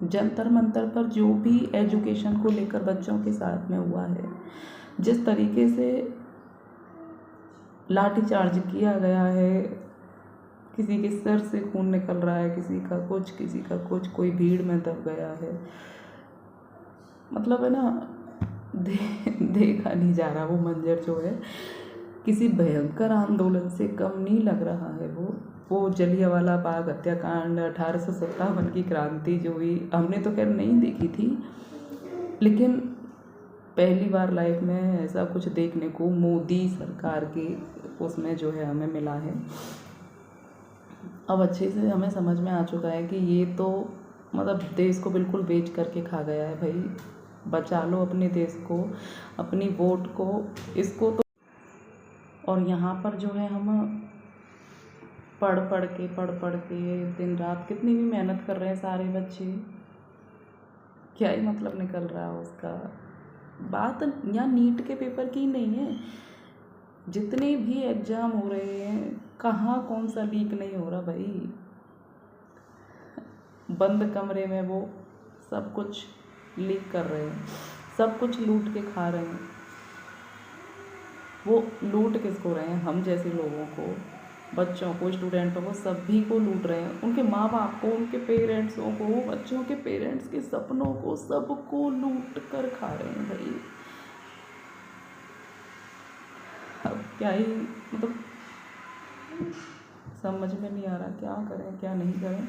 जंतर मंतर पर जो भी एजुकेशन को लेकर बच्चों के साथ में हुआ है, जिस तरीके से लाठीचार्ज किया गया है, किसी के सर से खून निकल रहा है, किसी का कुछ, कोई भीड़ में दब गया है, मतलब है ना, देखा नहीं जा रहा वो मंजर जो है, किसी भयंकर आंदोलन से कम नहीं लग रहा है वो जलियांवाला बाग हत्याकांड, 1857 की क्रांति जो हुई, हमने तो खैर नहीं देखी थी, लेकिन पहली बार लाइफ में ऐसा कुछ देखने को मोदी सरकार के उसमें जो है हमें मिला है। अब अच्छे से हमें समझ में आ चुका है कि ये तो मतलब देश को बिल्कुल बेच करके खा गया है भाई। बचा लो अपने देश को, अपनी वोट को, इसको तो। और यहाँ पर जो है हम पढ़ पढ़ के दिन रात कितनी भी मेहनत कर रहे हैं सारे बच्चे, क्या ही मतलब निकल रहा है उसका। बात यहाँ नीट के पेपर की नहीं है, जितने भी एग्ज़ाम हो रहे हैं कहाँ कौन सा लीक नहीं हो रहा भाई। बंद कमरे में वो सब कुछ लीक कर रहे हैं, सब कुछ लूट के खा रहे हैं। वो लूट किसको रहे हैं? हम जैसे लोगों को, बच्चों को, स्टूडेंटों को, सभी को लूट रहे हैं। उनके माँ बाप को, उनके पेरेंट्सों को, बच्चों के पेरेंट्स के सपनों को, सबको लूट कर खा रहे हैं भाई। अब क्या ही मतलब समझ में नहीं आ रहा क्या करें क्या नहीं करें।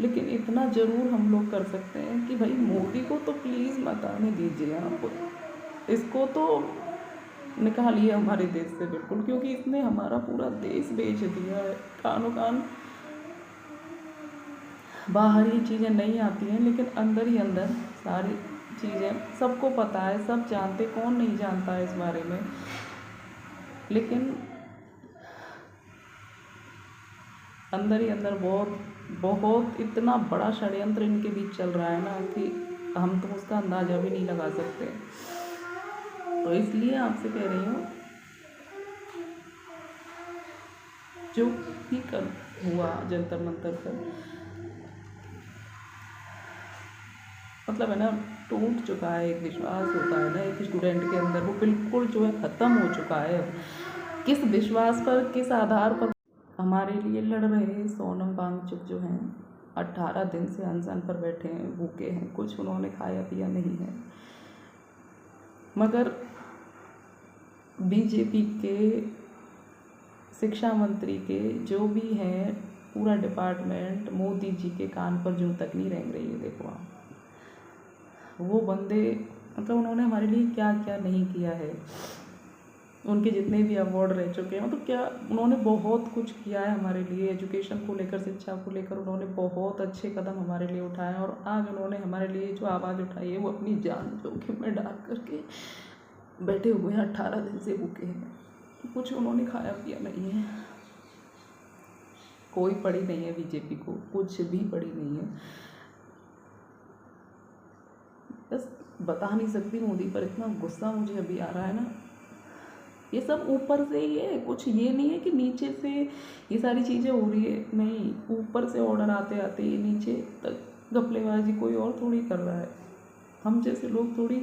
लेकिन इतना ज़रूर हम लोग कर सकते हैं कि भाई मोदी को तो प्लीज़ मत आने दीजिए आप, इसको तो निकालिए हमारे देश से बिल्कुल, क्योंकि इसने हमारा पूरा देश बेच दिया है। कानो कान बाहर ही चीज़ें नहीं आती हैं, लेकिन अंदर ही अंदर सारी चीज़ें सबको पता है, सब जानते, कौन नहीं जानता है इस बारे में। लेकिन अंदर ही अंदर बहुत बहुत इतना बड़ा षड्यंत्र इनके बीच चल रहा है ना कि हम तो उसका अंदाज़ा भी नहीं लगा सकते। तो इसलिए आपसे कह रही हूँ, जो भी कर हुआ जंतर मंतर पर, मतलब है ना, टूट चुका है एक विश्वास होता है ना एक स्टूडेंट के अंदर, वो बिल्कुल जो है ख़त्म हो चुका है। किस विश्वास पर, किस आधार पर हमारे लिए लड़ रहे सोनम वांगचुक जो हैं 18 दिन से अनशन पर बैठे हैं, भूखे हैं, कुछ उन्होंने खाया पिया नहीं है, मगर बीजेपी के शिक्षा मंत्री के जो भी हैं पूरा डिपार्टमेंट मोदी जी के कान पर जूं तक नहीं रेंग रही है। देखो आप, वो बंदे मतलब उन्होंने हमारे लिए क्या क्या नहीं किया है। उनके जितने भी अवार्ड रह चुके हैं, मतलब क्या उन्होंने बहुत कुछ किया है हमारे लिए, एजुकेशन को लेकर, शिक्षा को लेकर उन्होंने बहुत अच्छे कदम हमारे लिए उठाए। और आज उन्होंने हमारे लिए जो आवाज़ उठाई है वो अपनी जान जोखिम में डाल करके बैठे हुए हैं, 18 दिन से भूखे हैं, कुछ उन्होंने खाया पिया नहीं है। कोई पड़ी नहीं है बीजेपी को, कुछ भी पड़ी नहीं है। बस बता नहीं सकती, मोदी पर इतना गुस्सा मुझे अभी आ रहा है ना। ये सब ऊपर से ही है, कुछ ये नहीं है कि नीचे से ये सारी चीज़ें हो रही है, नहीं, ऊपर से ऑर्डर आते आते ये नीचे तक घपलेबाजी कोई और थोड़ी कर रहा है। हम जैसे लोग थोड़ी,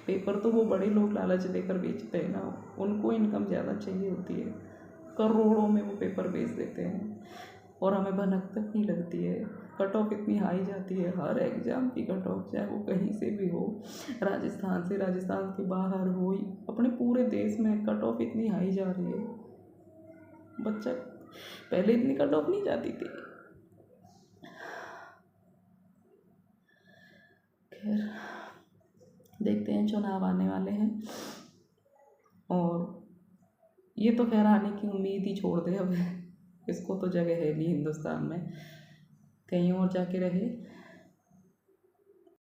पेपर तो वो बड़े लोग लालच देकर बेचते हैं ना, उनको इनकम ज़्यादा चाहिए होती है, करोड़ों में वो पेपर बेच देते हैं और हमें भनक तक नहीं लगती है। कट ऑफ इतनी हाई जाती है हर एग्ज़ाम की, कट ऑफ चाहे वो कहीं से भी हो, राजस्थान से, राजस्थान के बाहर हो, अपने पूरे देश में कट ऑफ इतनी हाई जा रही है। बच्चा पहले इतनी कट ऑफ नहीं जाती थी। खैर देखते हैं, चुनाव आने वाले हैं और ये तो खैर आने की उम्मीद ही छोड़ दे अब, इसको तो जगह है नहीं हिंदुस्तान में, कहीं और जाके रहे।